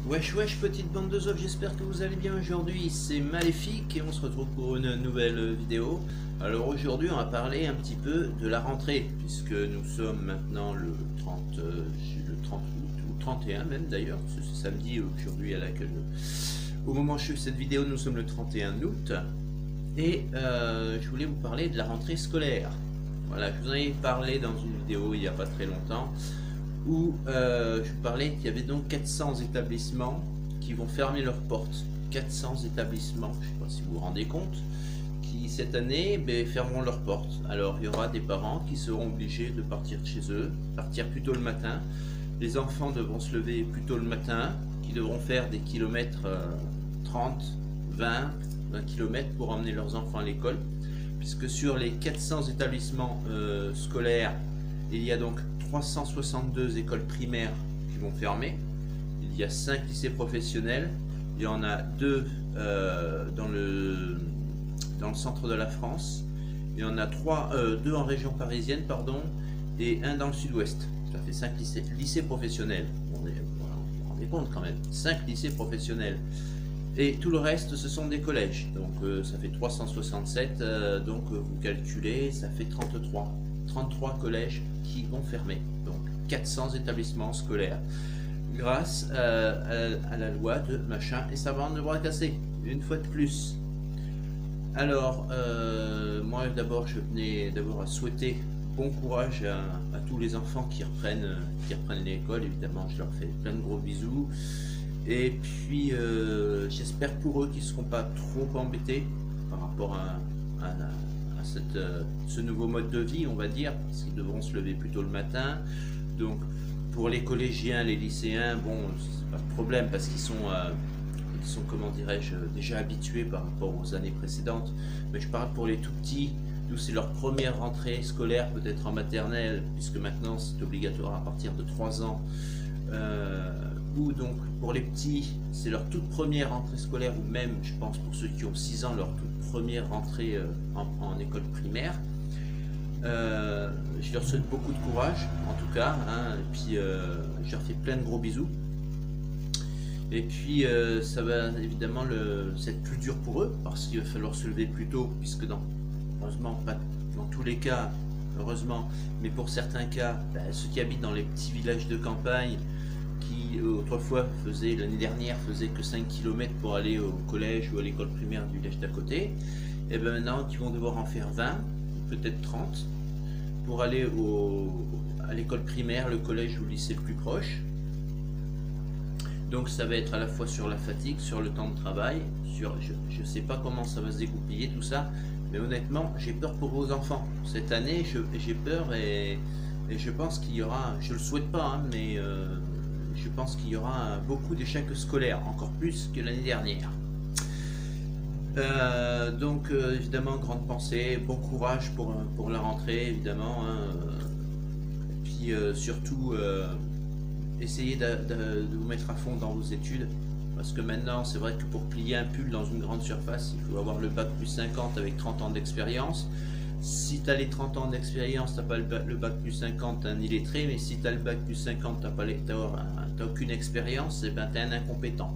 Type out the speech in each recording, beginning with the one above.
Wesh wesh petite bande de zombies, j'espère que vous allez bien aujourd'hui, c'est Maléfique et on se retrouve pour une nouvelle vidéo. Alors aujourd'hui on va parler un petit peu de la rentrée, puisque nous sommes maintenant le 30, le 30 août, ou 31 même d'ailleurs, c'est samedi aujourd'hui à laquelle au moment où je fais cette vidéo nous sommes le 31 août. Et je voulais vous parler de la rentrée scolaire. Voilà, je vous en ai parlé dans une vidéo il n'y a pas très longtemps, où je vous parlais qu'il y avait donc 400 établissements qui vont fermer leurs portes. 400 établissements, je ne sais pas si vous vous rendez compte, qui cette année fermeront leurs portes. Alors il y aura des parents qui seront obligés de partir de chez eux, partir plus tôt le matin. Les enfants devront se lever plus tôt le matin, qui devront faire des kilomètres 30, 20 km pour emmener leurs enfants à l'école, puisque sur les 400 établissements scolaires, il y a donc 362 écoles primaires qui vont fermer. Il y a 5 lycées professionnels. Il y en a 2 dans le centre de la France. Il y en a 2 en région parisienne, pardon, et 1 dans le sud-ouest. Ça fait 5 lycées professionnels. Vous vous rendez compte quand même. 5 lycées professionnels. Et tout le reste, ce sont des collèges. Donc ça fait 367. Donc vous calculez, ça fait 33 collèges qui vont fermer, donc 400 établissements scolaires, grâce à la loi de machin et sa bande de bras cassés, une fois de plus. Alors, moi d'abord, je venais d'abord à souhaiter bon courage à tous les enfants qui reprennent l'école. Évidemment, je leur fais plein de gros bisous. Et puis, j'espère pour eux qu'ils ne seront pas trop embêtés par rapport à ce nouveau mode de vie, on va dire, parce qu'ils devront se lever plus tôt le matin. Donc pour les collégiens, les lycéens, bon, c'est pas de problème parce qu'ils sont comment dirais-je, déjà habitués par rapport aux années précédentes. Mais je parle pour les tout petits, d'où c'est leur première rentrée scolaire, peut-être en maternelle, puisque maintenant c'est obligatoire à partir de 3 ans. Ou donc pour les petits, c'est leur toute première rentrée scolaire, ou même, je pense, pour ceux qui ont 6 ans, leur toute première rentrée en école primaire. Je leur souhaite beaucoup de courage, en tout cas, hein, et puis je leur fais plein de gros bisous. Et puis ça va évidemment être plus dur pour eux, parce qu'il va falloir se lever plus tôt, puisque heureusement, pas dans tous les cas, heureusement, mais pour certains cas, ceux qui habitent dans les petits villages de campagne, qui autrefois l'année dernière faisait que 5 km pour aller au collège ou à l'école primaire du village d'à côté, et bien maintenant ils vont devoir en faire 20, peut-être 30, pour aller à l'école primaire, le collège ou le lycée le plus proche. Donc ça va être à la fois sur la fatigue, sur le temps de travail, je ne sais pas comment ça va se dégoupiller tout ça, mais honnêtement j'ai peur pour vos enfants. Cette année j'ai peur et je pense qu'il y aura, je le souhaite pas, hein, mais je pense qu'il y aura beaucoup d'échecs scolaires, encore plus que l'année dernière. Donc évidemment, grande pensée, bon courage pour la rentrée, évidemment, hein, et puis surtout, essayez de vous mettre à fond dans vos études, parce que maintenant, c'est vrai que pour plier un pull dans une grande surface, il faut avoir le bac plus 50 avec 30 ans d'expérience. Si tu as les 30 ans d'expérience, tu n'as pas le bac plus 50, tu es un illettré, mais si tu as le bac plus 50, tu n'as aucune expérience, et ben tu es un incompétent.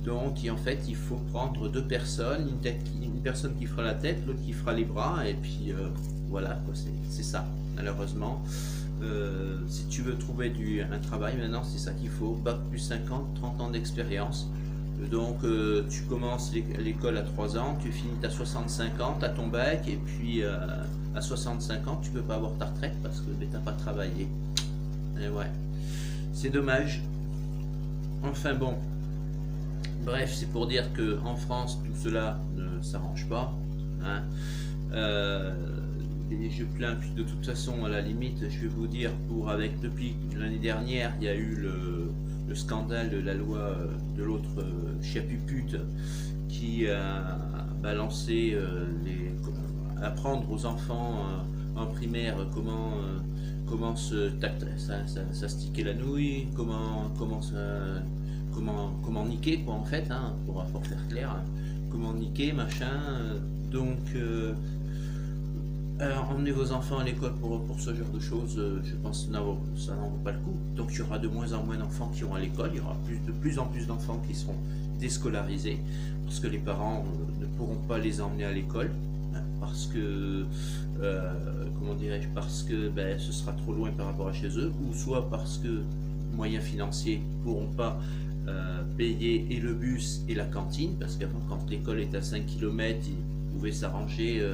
Donc en fait, il faut prendre 2 personnes, une personne qui fera la tête, l'autre qui fera les bras, et puis voilà, c'est ça, malheureusement. Si tu veux trouver un travail, maintenant c'est ça qu'il faut, bac plus 50, 30 ans d'expérience. Donc tu commences l'école à 3 ans, tu finis à 65 ans, tu as ton bac, et puis à 65 ans tu peux pas avoir ta retraite parce que tu n'as pas travaillé. Et ouais, c'est dommage. Enfin bon, bref, c'est pour dire que en France tout cela ne s'arrange pas, hein. Et je plains, puis de toute façon à la limite je vais vous dire, depuis l'année dernière il y a eu le scandale de la loi de l'autre chiapupute qui a balancé apprendre aux enfants en primaire comment s'astiquer la nouille, comment niquer, quoi, en fait, hein, pour faire clair, hein, comment niquer, machin. Donc Emmenez vos enfants à l'école pour ce genre de choses, je pense que ça n'en vaut pas le coup. Donc il y aura de moins en moins d'enfants qui iront à l'école, il y aura de plus en plus d'enfants qui seront déscolarisés, parce que les parents ne pourront pas les emmener à l'école, hein, parce que, comment dirais-je, parce que ben, ce sera trop loin par rapport à chez eux, ou soit parce que moyens financiers ne pourront pas payer et le bus et la cantine, parce qu'avant quand l'école est à 5 km, ils pouvaient s'arranger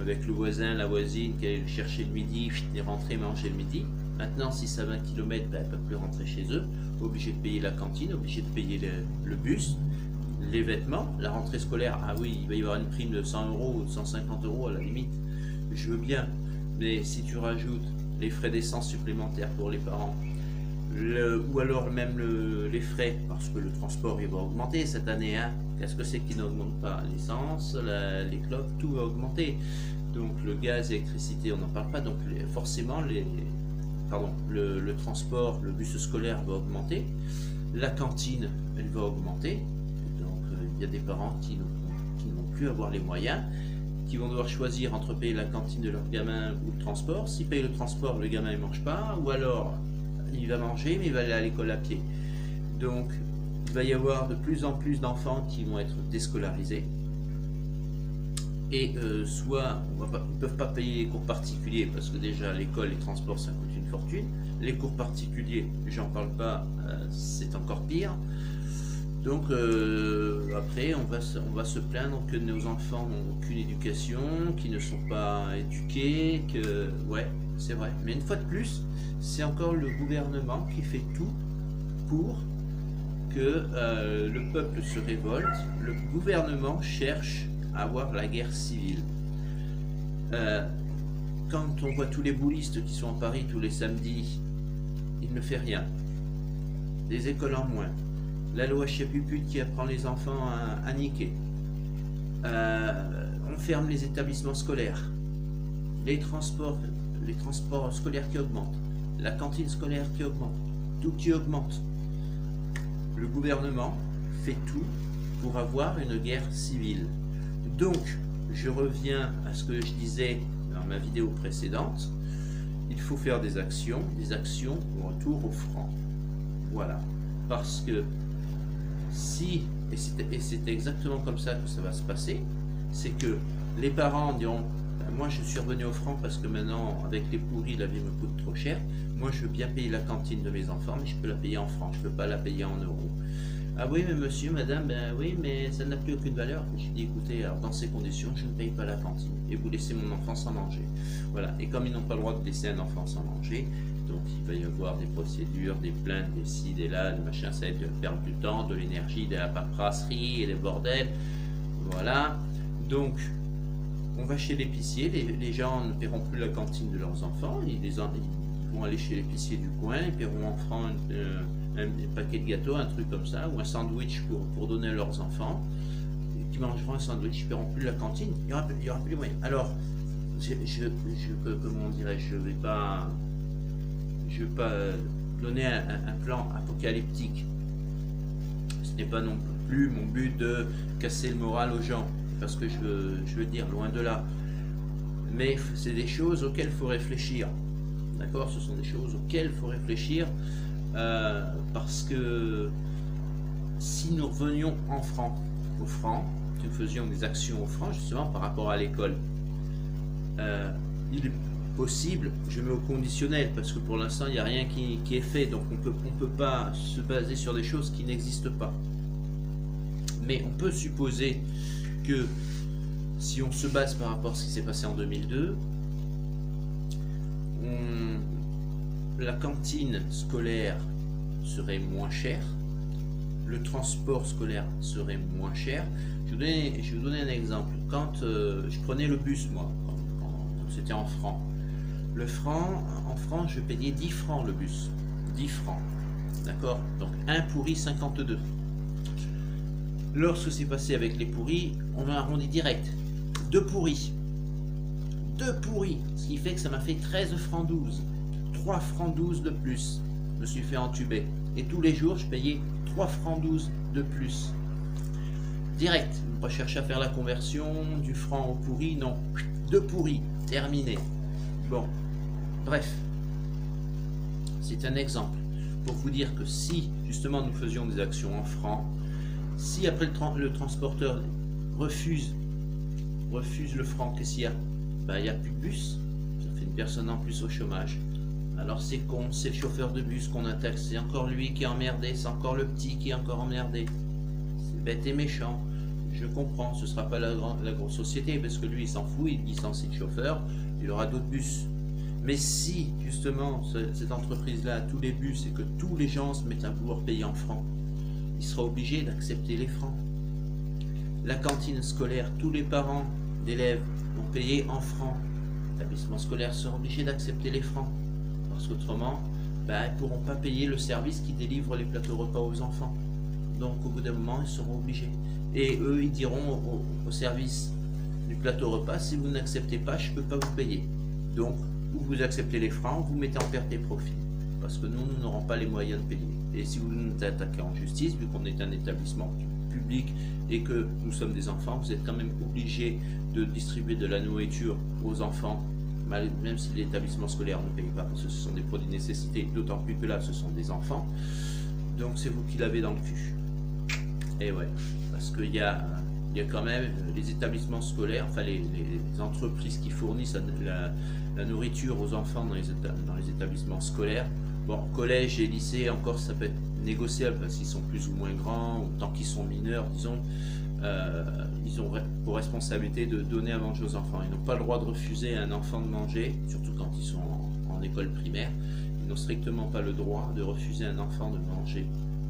avec le voisin, la voisine qui allait le chercher le midi et rentrer manger le midi. Maintenant, si c'est à 20 km, ben, elle ne peut plus rentrer chez eux, obligé de payer la cantine, obligé de payer le bus, les vêtements, la rentrée scolaire. Ah oui, il va y avoir une prime de 100 euros ou de 150 euros à la limite, je veux bien, mais si tu rajoutes les frais d'essence supplémentaires pour les parents, ou alors même les frais, parce que le transport il va augmenter cette année, hein. Qu'est-ce que c'est qui n'augmente pas? L'essence, les clopes, tout va augmenter. Donc le gaz, l'électricité, on n'en parle pas. Donc forcément, le transport, le bus scolaire va augmenter. La cantine, elle va augmenter. Donc il y a des parents qui ne vont plus avoir les moyens, qui vont devoir choisir entre payer la cantine de leur gamin ou le transport. S'ils payent le transport, le gamin ne mange pas, ou alors il va manger, mais il va aller à l'école à pied. Donc il va y avoir de plus en plus d'enfants qui vont être déscolarisés. Et soit ils ne peuvent pas payer les cours particuliers, parce que déjà l'école, les transports, ça coûte une fortune. Les cours particuliers, j'en parle pas, c'est encore pire. Donc après, on va se plaindre que nos enfants n'ont aucune éducation, qu'ils ne sont pas éduqués, que ouais, c'est vrai. Mais une fois de plus, c'est encore le gouvernement qui fait tout pour que le peuple se révolte. Le gouvernement cherche à avoir la guerre civile. Quand on voit tous les boulistes qui sont à Paris tous les samedis, il ne fait rien. Des écoles en moins. La loi Chiapupute qui apprend les enfants à niquer. On ferme les établissements scolaires. Les transports scolaires qui augmentent. La cantine scolaire qui augmente. Tout qui augmente. Le gouvernement fait tout pour avoir une guerre civile. Donc, je reviens à ce que je disais dans ma vidéo précédente. Il faut faire des actions au retour au franc. Voilà. Parce que si, et c'est exactement comme ça que ça va se passer, c'est que les parents diront, moi je suis revenu au franc parce que maintenant avec les pourris la vie me coûte trop cher, moi je veux bien payer la cantine de mes enfants, mais je peux la payer en francs, je ne peux pas la payer en euros. Ah oui mais monsieur, madame, ben oui mais ça n'a plus aucune valeur. Je dis écoutez, alors dans ces conditions je ne paye pas la cantine et vous laissez mon enfant sans manger. Voilà, et comme ils n'ont pas le droit de laisser un enfant sans manger, donc il va y avoir des procédures, des plaintes, des ci, des là, des machins, ça va être de perdre du temps, de l'énergie, de la paperasserie et des bordels. Voilà, donc on va chez l'épicier, les gens ne paieront plus la cantine de leurs enfants, ils vont aller chez l'épicier du coin, ils paieront en francs un paquet de gâteaux, un truc comme ça, ou un sandwich pour donner à leurs enfants, qui mangeront un sandwich, ils ne paieront plus la cantine, il n'y aura plus les moyens. Alors, comment dirais-je, je ne vais pas donner un plan apocalyptique. Ce n'est pas non plus mon but de casser le moral aux gens, parce que je veux dire, loin de là. Mais c'est des choses auxquelles il faut réfléchir. D'accord? Ce sont des choses auxquelles il faut réfléchir, parce que si nous revenions au franc, si nous faisions des actions au franc, justement par rapport à l'école, il est possible, je mets au conditionnel parce que pour l'instant il n'y a rien qui est fait, donc on peut pas se baser sur des choses qui n'existent pas, mais on peut supposer que si on se base par rapport à ce qui s'est passé en 2002, la cantine scolaire serait moins chère, le transport scolaire serait moins cher. Je vais vous donner un exemple. Quand je prenais le bus, moi, quand c'était en francs, en francs, je payais 10 francs le bus. 10 francs. D'accord? Donc, un pourri, 52. Lorsque c'est passé avec les pourris, on a arrondi direct. 2 pourris. 2 pourris. Ce qui fait que ça m'a fait 13 francs 12. 3 francs 12 de plus. Je me suis fait entuber. Et tous les jours, je payais 3 francs 12 de plus. Direct. On ne va pas chercher à faire la conversion du franc au pourri, non. 2 pourris, terminé. Bon, bref, c'est un exemple pour vous dire que si justement nous faisions des actions en francs, si après le transporteur refuse le franc, qu'est-ce qu'il y a? Ben, il n'y a plus de bus, ça fait une personne en plus au chômage. Alors c'est con, c'est le chauffeur de bus qu'on attaque, c'est encore lui qui est emmerdé, c'est encore le petit qui est encore emmerdé. C'est bête et méchant, je comprends, ce ne sera pas la grosse société, parce que lui il s'en fout, il licencie le chauffeur, il aura d'autres bus. Mais si justement cette entreprise-là a tous les bus et que tous les gens se mettent à vouloir payer en francs, il sera obligé d'accepter les francs. La cantine scolaire, tous les parents d'élèves vont payer en francs. L'établissement scolaire sera obligé d'accepter les francs. Parce qu'autrement, ben, ils ne pourront pas payer le service qui délivre les plateaux repas aux enfants. Donc au bout d'un moment, ils seront obligés. Et eux, ils diront au service du plateau repas, si vous n'acceptez pas, je ne peux pas vous payer. Donc, ou vous acceptez les francs, vous mettez en perte des profits. Parce que nous n'aurons pas les moyens de payer. Et si vous nous attaquez en justice, vu qu'on est un établissement public et que nous sommes des enfants, vous êtes quand même obligés de distribuer de la nourriture aux enfants, même si l'établissement scolaire ne paye pas, parce que ce sont des produits de nécessité, d'autant plus que là, ce sont des enfants. Donc c'est vous qui l'avez dans le cul. Et ouais, parce qu'il y a quand même les établissements scolaires, enfin les entreprises qui fournissent la nourriture aux enfants dans les établissements scolaires. Bon, collège et lycée, encore ça peut être négociable parce qu'ils sont plus ou moins grands, ou tant qu'ils sont mineurs, disons, ils ont pour responsabilité de donner à manger aux enfants. Ils n'ont pas le droit de refuser à un enfant de manger, surtout quand ils sont en école primaire. Ils n'ont strictement pas le droit de refuser à un enfant de manger.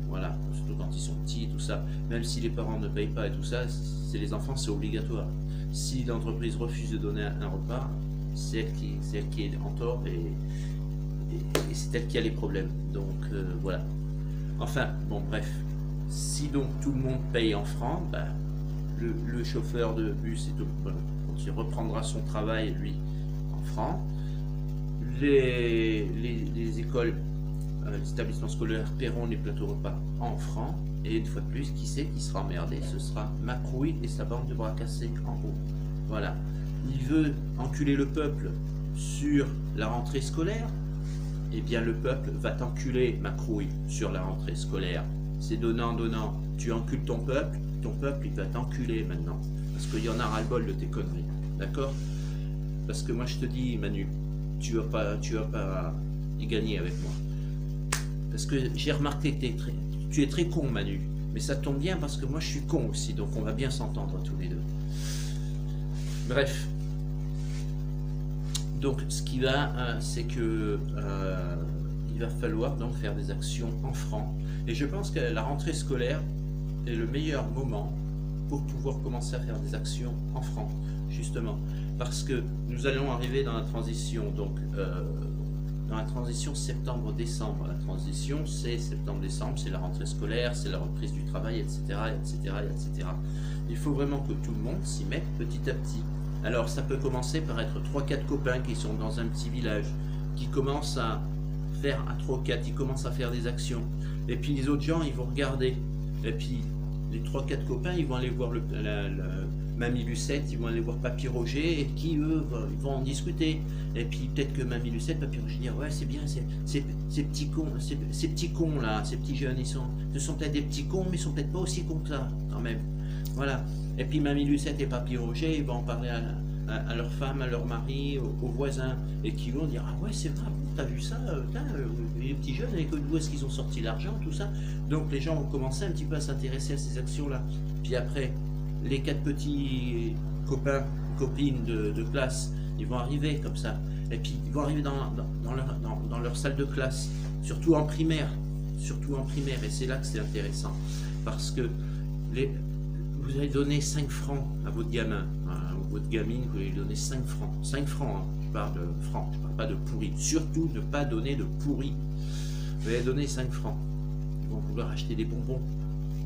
Voilà, surtout quand ils sont petits, tout ça. Même si les parents ne payent pas et tout ça, c'est les enfants, c'est obligatoire. Si l'entreprise refuse de donner un repas, c'est elle qui est en tort et c'est elle qui a les problèmes. Donc voilà. Enfin, bon bref. Si donc tout le monde paye en francs, ben, le chauffeur de bus, quand il reprendra son travail, lui, en francs, les écoles, les établissements scolaires paieront les plateaux repas en francs, et une fois de plus, qui c'est qui sera emmerdé? Ce sera Macrouille et sa bande de bras cassés en haut. Voilà. Il veut enculer le peuple sur la rentrée scolaire, eh bien le peuple va t'enculer, Macrouille, sur la rentrée scolaire. C'est donnant-donnant. Tu encules ton peuple il va t'enculer maintenant. Parce qu'il y en a ras-le-bol de tes conneries. D'accord? Parce que moi je te dis, Manu, tu vas pas y gagner avec moi. Parce que j'ai remarqué que tu es très con, Manu. Mais ça tombe bien parce que moi je suis con aussi. Donc on va bien s'entendre tous les deux. Bref. Donc ce qui va, c'est que il va falloir donc faire des actions en francs. Et je pense que la rentrée scolaire est le meilleur moment pour pouvoir commencer à faire des actions en francs, justement. Parce que nous allons arriver dans la transition, donc dans la transition septembre-décembre. La transition, c'est septembre-décembre, c'est la rentrée scolaire, c'est la reprise du travail, etc., etc., etc. Il faut vraiment que tout le monde s'y mette petit à petit. Alors ça peut commencer par être 3-4 copains qui sont dans un petit village, qui commencent à faire à 3-4, ils commencent à faire des actions. Et puis les autres gens, ils vont regarder. Et puis les 3-4 copains, ils vont aller voir Mamie Lucette, ils vont aller voir Papy Roger, et qui eux, ils vont en discuter. Et puis peut-être que Mamie Lucette, Papy Roger dire, ouais c'est bien, ces petits cons là, ces petits jeunes, ce sont peut-être des petits cons, mais ils sont peut-être pas aussi cons que ça, quand même. Voilà. Et puis Mamie Lucette et Papy Roger, ils vont en parler à leur femme, à leur mari, aux voisins, et qui vont dire, ah ouais c'est vrai, t'as vu ça, les petits jeunes, d'où est-ce qu'ils ont sorti l'argent, tout ça. Donc les gens vont commencer un petit peu à s'intéresser à ces actions-là. Puis après, les 4 petits copains, copines de classe, ils vont arriver comme ça. Et puis ils vont arriver dans leur salle de classe, surtout en primaire. Et c'est là que c'est intéressant. Parce que vous allez donner 5 francs à votre gamin, ou votre gamine, vous allez lui donner 5 francs. 5 francs, hein. Je parle de francs, je ne parle pas de pourri. Surtout ne pas donner de pourri. Vous allez donner 5 francs. Ils vont vouloir acheter des bonbons.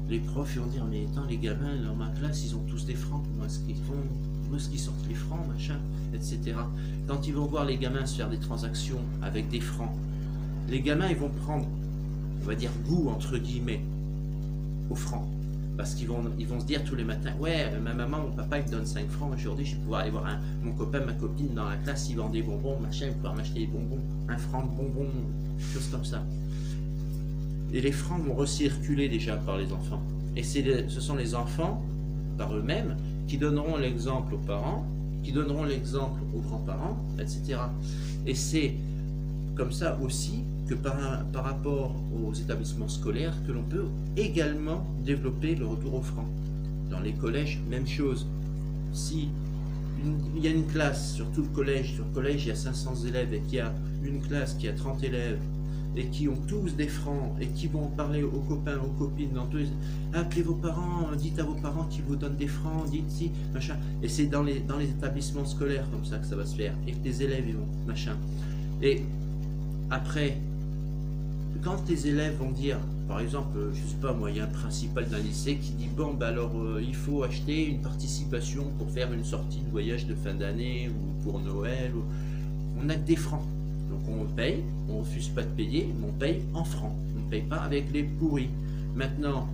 Les profs vont dire, mais attends, les gamins dans ma classe, ils ont tous des francs. Comment est-ce qu'ils font? Où est-ce qu'ils sortent les francs, machin, etc. Quand ils vont voir les gamins se faire des transactions avec des francs, les gamins, ils vont prendre, on va dire, goût, entre guillemets, aux francs. Parce ils vont se dire tous les matins, ouais, ma maman, mon papa, il me donne 5 francs aujourd'hui, je vais pouvoir aller voir mon copain, ma copine dans la classe, il vend des bonbons, machin, il va pouvoir m'acheter des bonbons, 1 franc de bonbons, choses comme ça. Et les francs vont recirculer déjà par les enfants. Et ce sont les enfants, par eux-mêmes, qui donneront l'exemple aux parents, qui donneront l'exemple aux grands-parents, etc. Et c'est comme ça aussi que par rapport aux établissements scolaires, que l'on peut également développer le retour au franc. Dans les collèges, même chose. Si il y a une classe sur tout le collège, il y a 500 élèves et qu'il y a une classe qui a 30 élèves et qui ont tous des francs et qui vont parler aux copains, aux copines, dans tous les... appelez vos parents, dites à vos parents qu'ils vous donnent des francs, dites si, machin. Et c'est dans les établissements scolaires comme ça que ça va se faire et que les élèves ils vont, machin. Et après, quand les élèves vont dire, par exemple, je sais pas moi, il y a un principal d'un lycée qui dit bon, bah alors il faut acheter une participation pour faire une sortie de voyage de fin d'année ou pour Noël, on a que des francs. Donc on paye, on refuse pas de payer, mais on paye en francs. On ne paye pas avec les pourris. Maintenant,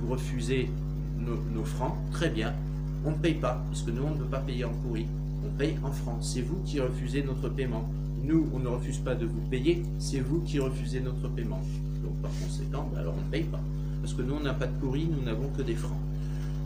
vous refusez nos francs, très bien, on ne paye pas, parce que nous on ne veut pas payer en pourris, on paye en francs. C'est vous qui refusez notre paiement. Nous, on ne refuse pas de vous payer, c'est vous qui refusez notre paiement. Donc par conséquent, bah alors on ne paye pas. Parce que nous, on n'a pas de pourris, nous n'avons que des francs.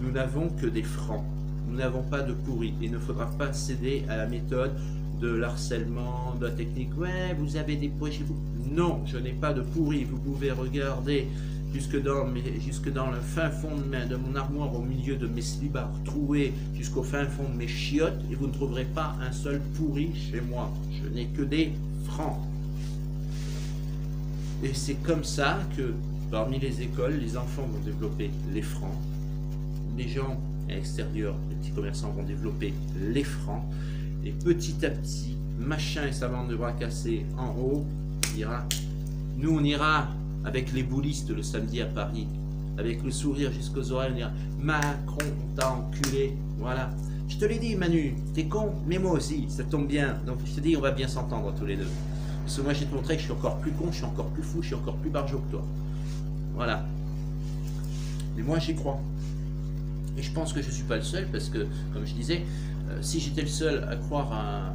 Nous n'avons que des francs. Nous n'avons pas de pourris. Et il ne faudra pas céder à la méthode de l'harcèlement, de la technique. Ouais, vous avez des pourris chez vous. Non, je n'ai pas de pourris. Vous pouvez regarder jusque dans le fin fond de mon armoire, au milieu de mes slibards troués, jusqu'au fin fond de mes chiottes, et vous ne trouverez pas un seul pourri chez moi. Je n'ai que des francs. Et c'est comme ça que, parmi les écoles, les enfants vont développer les francs. Les gens à l'extérieur, les petits commerçants vont développer les francs. Et petit à petit, machin et sa bande de bras cassés en haut, nous on ira avec les boulistes le samedi à Paris, avec le sourire jusqu'aux oreilles, on dira Macron, t'a enculé, voilà. Je te l'ai dit Manu, t'es con, mais moi aussi, ça tombe bien. Donc je te dis, on va bien s'entendre tous les deux. Parce que moi j'ai te montré que je suis encore plus con, je suis encore plus fou, je suis encore plus barjot que toi. Voilà. Mais moi j'y crois. Et je pense que je ne suis pas le seul, parce que, comme je disais, si j'étais le seul à croire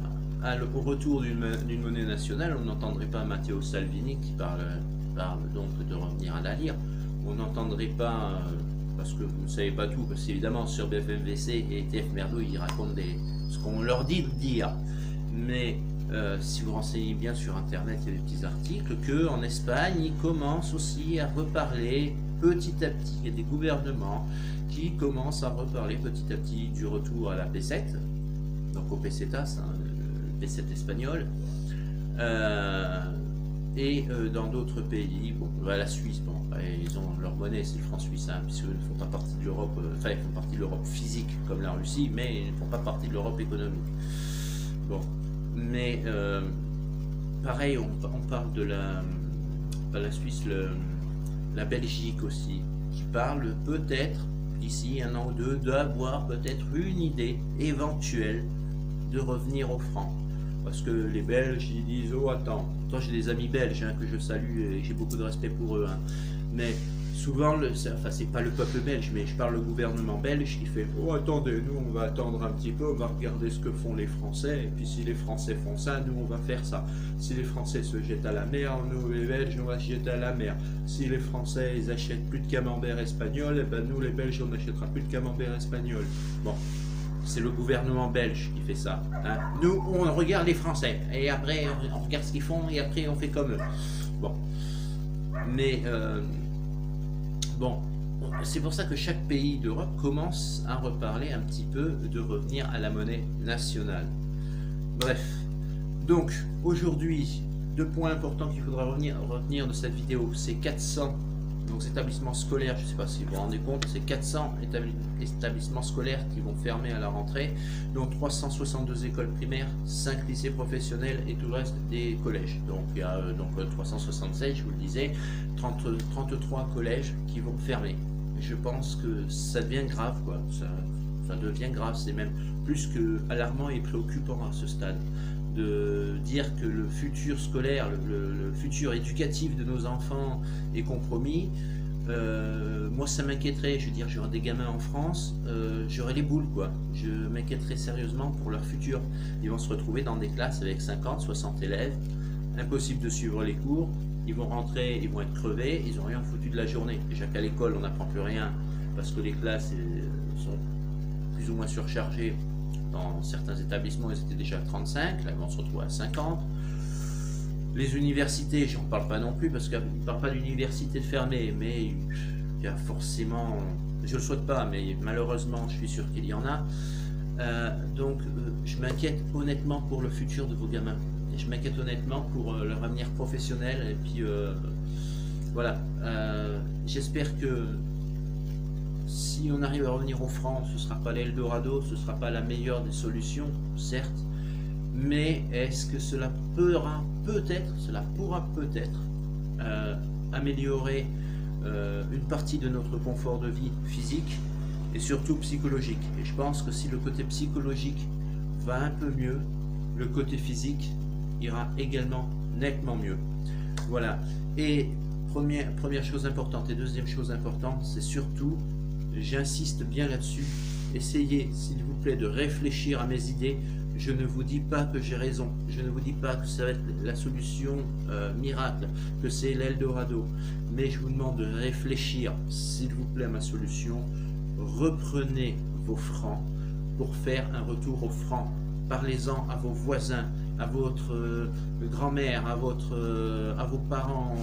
au retour d'une monnaie nationale, on n'entendrait pas Matteo Salvini qui parle donc de revenir à la lire. On n'entendrait pas, parce que vous ne savez pas tout, parce qu'évidemment sur BFMVC et TF Merdo, ils racontent ce qu'on leur dit de dire. Mais si vous renseignez bien sur Internet, il y a des petits articles qu'en Espagne, ils commencent aussi à reparler petit à petit. Il y a des gouvernements qui commencent à reparler petit à petit du retour à la P7, donc au pesetas, hein, le P7 espagnol. Et dans d'autres pays, bon, la Suisse, bon, ils ont leur monnaie, c'est le franc suisse, hein, puisqu'ils ne font pas partie de l'Europe, enfin ils font partie de l'Europe physique comme la Russie, mais ils ne font pas partie de l'Europe économique. Bon, mais pareil, on parle de la Suisse, la Belgique aussi, qui parle peut-être, d'ici 1 an ou 2, d'avoir peut-être une idée éventuelle de revenir au franc. Parce que les Belges, ils disent, oh attends, toi j'ai des amis belges hein, que je salue et j'ai beaucoup de respect pour eux. Hein. Mais souvent, enfin c'est pas le peuple belge, mais je parle le gouvernement belge qui fait, oh attendez, nous on va attendre un petit peu, on va regarder ce que font les Français, et puis si les Français font ça, nous on va faire ça. Si les Français se jettent à la mer, nous les Belges on va se jeter à la mer. Si les Français ils achètent plus de camembert espagnol, et ben nous les Belges on n'achètera plus de camembert espagnol. Bon. C'est le gouvernement belge qui fait ça. Hein. Nous, on regarde les Français. Et après, on regarde ce qu'ils font. Et après, on fait comme eux. Bon. Mais, bon. C'est pour ça que chaque pays d'Europe commence à reparler un petit peu de revenir à la monnaie nationale. Bref. Donc, aujourd'hui, 2 points importants qu'il faudra retenir de cette vidéo. C'est 400 donc, établissements scolaires, je ne sais pas si vous vous rendez compte, c'est 400 établissements scolaires qui vont fermer à la rentrée, dont 362 écoles primaires, 5 lycées professionnels et tout le reste des collèges. Donc il y a 367, je vous le disais, 33 collèges qui vont fermer. Je pense que ça devient grave, quoi. Ça devient grave, c'est même plus que alarmant et préoccupant à ce stade. De dire que le futur scolaire, le futur éducatif de nos enfants est compromis, moi ça m'inquiéterait, je veux dire, j'aurais des gamins en France, j'aurais les boules quoi, je m'inquiéterais sérieusement pour leur futur. Ils vont se retrouver dans des classes avec 50, 60 élèves, impossible de suivre les cours, ils vont rentrer, ils vont être crevés, ils n'ont rien foutu de la journée. Déjà qu'à l'école on n'apprend plus rien parce que les classes sont plus ou moins surchargées. Dans certains établissements ils étaient déjà à 35, là ils vont se retrouver à 50. Les universités, j'en parle pas non plus parce qu'ils ne parlent pas d'université fermée, mais il y a forcément, je le souhaite pas, mais malheureusement je suis sûr qu'il y en a. Donc je m'inquiète honnêtement pour le futur de vos gamins. Et je m'inquiète honnêtement pour leur avenir professionnel. Et puis voilà, j'espère que si on arrive à revenir au franc, ce ne sera pas l'Eldorado, ce ne sera pas la meilleure des solutions, certes. Mais est-ce que cela pourra peut-être améliorer une partie de notre confort de vie physique et surtout psychologique. Et je pense que si le côté psychologique va un peu mieux, le côté physique ira également nettement mieux. Voilà. Et première chose importante et deuxième chose importante, c'est surtout, j'insiste bien là-dessus, essayez s'il vous plaît de réfléchir à mes idées. Je ne vous dis pas que j'ai raison, je ne vous dis pas que ça va être la solution miracle, que c'est l'Eldorado, mais je vous demande de réfléchir, s'il vous plaît, à ma solution. Reprenez vos francs pour faire un retour aux francs. Parlez-en à vos voisins, à votre grand-mère, à vos parents,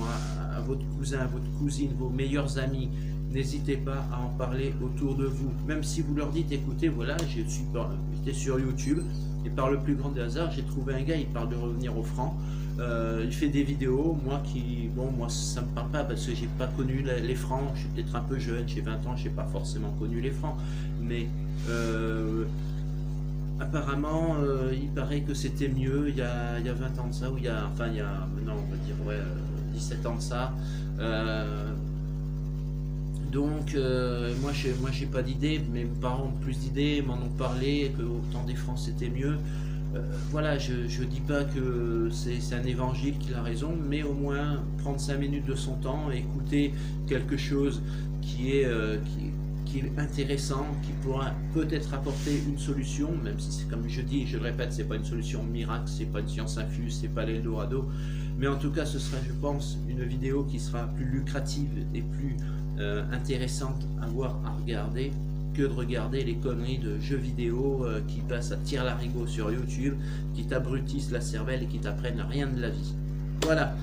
à votre cousin, à votre cousine, vos meilleurs amis. N'hésitez pas à en parler autour de vous. Même si vous leur dites, écoutez, voilà, j'étais sur YouTube et par le plus grand des hasards, j'ai trouvé un gars, il parle de revenir au franc. Il fait des vidéos, moi ça me parle pas parce que j'ai pas connu les francs. Je suis peut-être un peu jeune, j'ai 20 ans, j'ai pas forcément connu les francs. Mais apparemment, il paraît que c'était mieux il y a 20 ans de ça, ou il y a maintenant on va dire 17 ans de ça. Donc moi j'ai pas d'idée, mes parents ont plus d'idées, m'en ont parlé, que au temps des francs c'était mieux. Voilà, je dis pas que c'est un évangile qu'il a raison, mais au moins prendre 5 minutes de son temps, écouter quelque chose qui est intéressant, qui pourra peut-être apporter une solution, même si c'est comme je dis, je le répète, c'est pas une solution miracle, c'est pas une science infuse, c'est pas l'Eldorado, mais en tout cas ce sera, je pense, une vidéo qui sera plus lucrative et plus intéressante à voir, à regarder, que de regarder les conneries de jeux vidéo qui passent à tire-larigot sur YouTube, qui t'abrutissent la cervelle et qui t'apprennent rien de la vie. Voilà,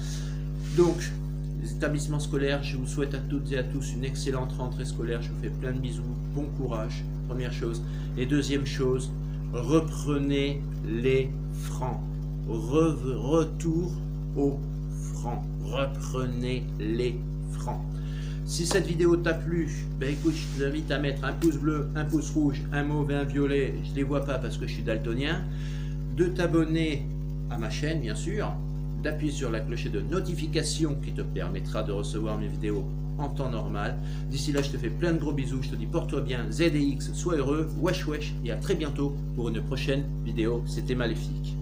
donc les établissements scolaires, je vous souhaite à toutes et à tous une excellente rentrée scolaire, je vous fais plein de bisous, bon courage, première chose. Et deuxième chose, reprenez les francs, retour aux francs, reprenez les francs. Si cette vidéo t'a plu, ben écoute, je t'invite à mettre un pouce bleu, un pouce rouge, un mauve et un violet, je ne les vois pas parce que je suis daltonien, de t'abonner à ma chaîne bien sûr, d'appuyer sur la clochette de notification qui te permettra de recevoir mes vidéos en temps normal. D'ici là, je te fais plein de gros bisous, je te dis porte-toi bien, ZDX, sois heureux, wesh wesh, et à très bientôt pour une prochaine vidéo. C'était Maléfique.